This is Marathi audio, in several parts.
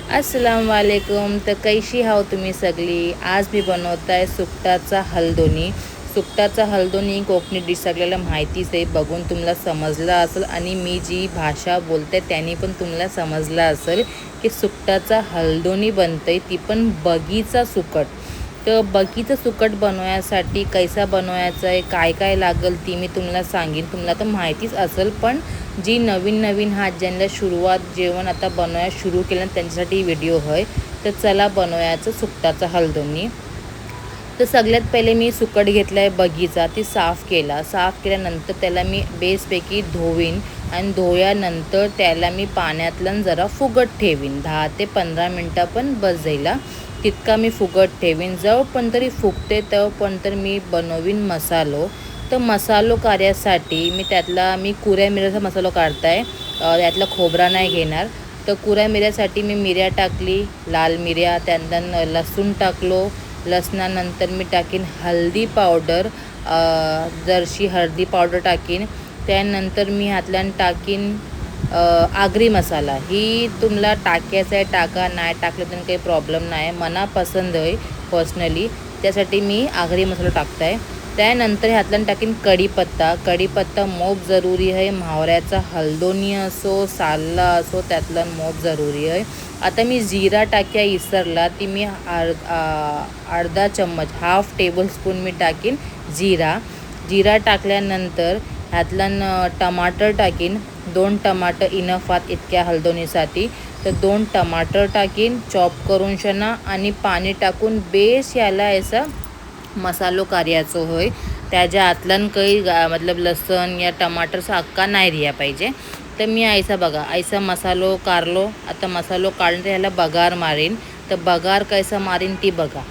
अस्सलाम वालेकुम. तर कैशी हाव तुम्ही सगळी. आज मी बनवत आहे सुकटाचा हलदोनी. सुकटाचा हलदोनी कोकणी डिश सगळ्याला माहितीच आहे. बघून तुम्हाला समजलं असेल आणि मी जी भाषा बोलते त्यांनी पण तुम्हाला समजलं असेल की सुकटाचा हलदोनी बनतं आहे, ती पण बगीचा सुकट. तर बगीचं सुकट बनवण्यासाठी कैसा बनवायचं आहे, काय काय लागेल ती मी तुम्हाला सांगेन. तुम्हाला तर माहितीच असेल, पण जी नवीन नवीन ज्यांना सुरुवात जेवण आता बनवायला सुरू केलं त्यांच्यासाठी व्हिडिओ आहे. तर चला बनवायचं सुकटाचा हलदोनी. तर सगळ्यात पहिले मी सुकट घेतला आहे बगीचा, ती साफ केल्यानंतर त्याला मी बेसपैकी धुवीन आणि धुयानंतर त्याला मी पाण्यातलं जरा फुगत ठेवीन. 10 ते 15 मिनटं पण बस जाईला तितका मी फुगत ठेवीन. जव पण तरी फुगते तेव्हा पण तर मी बनवीन मसालो. तर मसालो कार्यासाठी मी कुऱ्या मिऱ्याचा मसालो काढताय. त्यातला खोबरा नाही घेणार. तर कुऱ्या मिऱ्यासाठी मी मिऱ्या टाकली, लाल मिऱ्या, त्यानंतर लसूण टाकलो. लसणानंतर मी टाकीन हळदी पावडर, जरशी हळदी पावडर टाकीन. त्यानंतर मी ह्यातल्यानं टाकीन आगरी मसाला. ही तुम्हाला टाकायचं आहे टाका, नाही टाकलं तर काही प्रॉब्लेम नाही, मना पसंत आहे पर्सनली, त्यासाठी मी आगरी मसाला टाकत आहे. त्यानंतर ह्यातल्यानं टाकीन कढीपत्ता मोप जरुरी आहे. म्हावऱ्याचा हलदोनी असो साल्ला असो त्यातला मोप जरुरी आहे. आता मी जिरा टाक्या इसरला, ती मी अर्धा चम्मच, हाफ टेबलस्पून मी टाकीन जिरा टाकल्यानंतर ह्यातलं टमाटर टाकीन. 2 टमाटर इनफात इतक्या हलदोनीसाठी. तर 2 टमाटर टाकीन चॉप करून शना आणि पाणी टाकून बेस याला ऐसा मसालो कार्याचं होय. त्याच्या आतलन काही मतलब लसण या टमाटरचा अक्का नाही रिया पाहिजे. तर मी ऐसा बघा ऐसा मसालो कारलो. आता मसालो काढून ह्याला बगार मारीन. तर बगार कैसा मारीन ती बघा.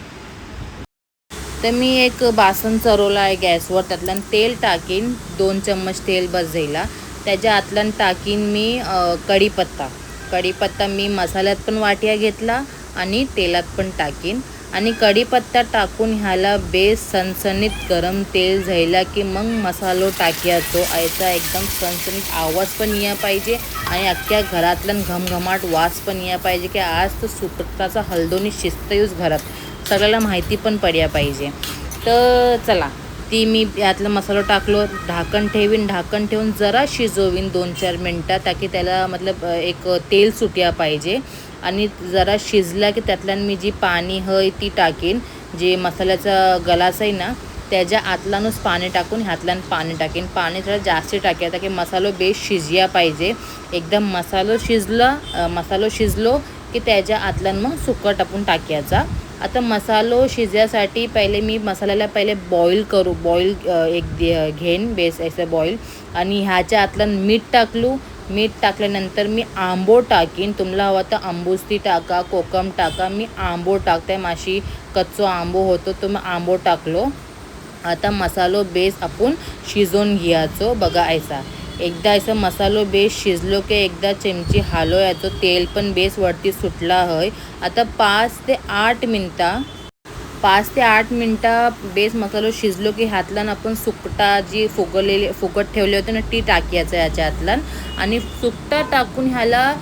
तर मी एक बासन चरवला आहे गॅसवर, त्यातलं तेल टाकीन. 2 चम्मच तेल बस जाईला. त्याच्या आतलं टाकीन मी कढीपत्ता मी मसाल्यात पण वाट्या घेतला आणि तेलात पण टाकीन. आणि कढीपत्ता टाकून ह्याला बेस सणसणीत गरम तेल झाला की मग मसालो टाक्याचो. ऐसा एकदम सणसणीत आवाज पण या पाहिजे आणि अख्ख्या घरातलं घमघमाट वास पण या पाहिजे की आज तर सुकटाचा हलदोनी शिस्त यूज घरात सगळ्याला माहिती पण पडल्या पाहिजे. तर चला, ती मी यातला मसाला टाकलो, ढाकण ठेवून जरा शिजवून 2-4 मिनटं, ताकी त्याला मतलब एक तेल सुट्या पाहिजे. आणि जरा शिजला की त्यातल्यानं मी जी पाणी आहे ती टाकीन. जे मसाल्याचा गलास आहे ना त्याच्या आतलानच पाणी टाकून ह्यातल्यानं पाणी टाकीन. पाणी थोडं जास्त टाक्या ताकी मसालो बेस शिजया पाहिजे. एकदम मसालो शिजलो की त्याच्या आतल्यानं मग सुकट आपण टाक्याचा. आता मसालो शिजायसाठी मी मसाल्याला बॉईल घेईन बेस असं बॉईल. आणि ह्याच्या आतलं मीठ टाकल्यानंतर मी आंबो टाकीन. तुम्हाला हवं तर आंबूसती टाका, कोकम टाका. मी आंबो टाकते, माशी कच्चो आंबो होतो तो मी आंबो टाकलो. आता मसालो बेस आपण शिजवून घ्यायचो बघा. एकदा ऐसा मसालो बेस शिजलो की एकदा चिमची हलवायचो. तेल पण बेस वरती सुटला आहे. आता 5 ते 8 मिनटं बेस मसालो शिजलो की ह्यातलं आपण सुकटा जी फुगत ठेवले होते ना ती टाकायचं ह्याच्यातलं. आणि सुकटा टाकून ह्याला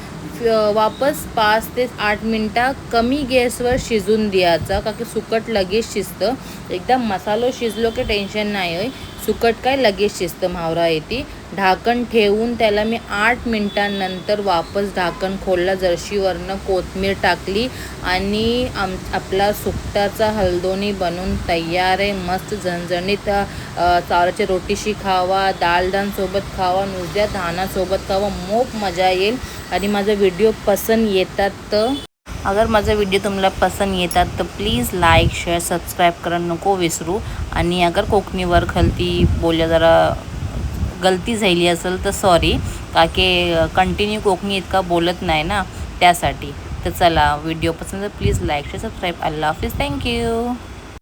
वापस 5 ते 8 मिनटं कमी गॅसवर शिजून द्यायचा, का की सुकट लगेच शिजतं. एकदा मसालो शिजलो की टेन्शन नाही आहे, सुकट काय लगेच शिजतं म्हावरा येते. ढाकण ठेवून त्याला मी 8 मिनटांनंतर वापस ढाकण खोलला, जरशीवरनं कोथिंबीर टाकली आणि आपला सुकटाचा हलदोनी बनून तयार आहे. मस्त झणझणीत चावल्याच्या रोटीशी खावा, सोबत खावा, नुसत्या धानासोबत खावा, मोप मजा येईल. आणि माझा व्हिडिओ पसंत येतात तर अगर माझा व्हिडिओ तुम्हाला पसंत येतात तर प्लीज लाईक शेअर सबस्क्राईब करणं नको विसरू. आणि अगर कोकणीवर खलती बोलल्या जरा गलती झाली असेल तर सॉरी, का की कंटिन्यू कोकणी इतका बोलत नाही ना त्यासाठी. तर चला, व्हिडिओ पसंत तर please like share subscribe. Allah Hafiz, thank you.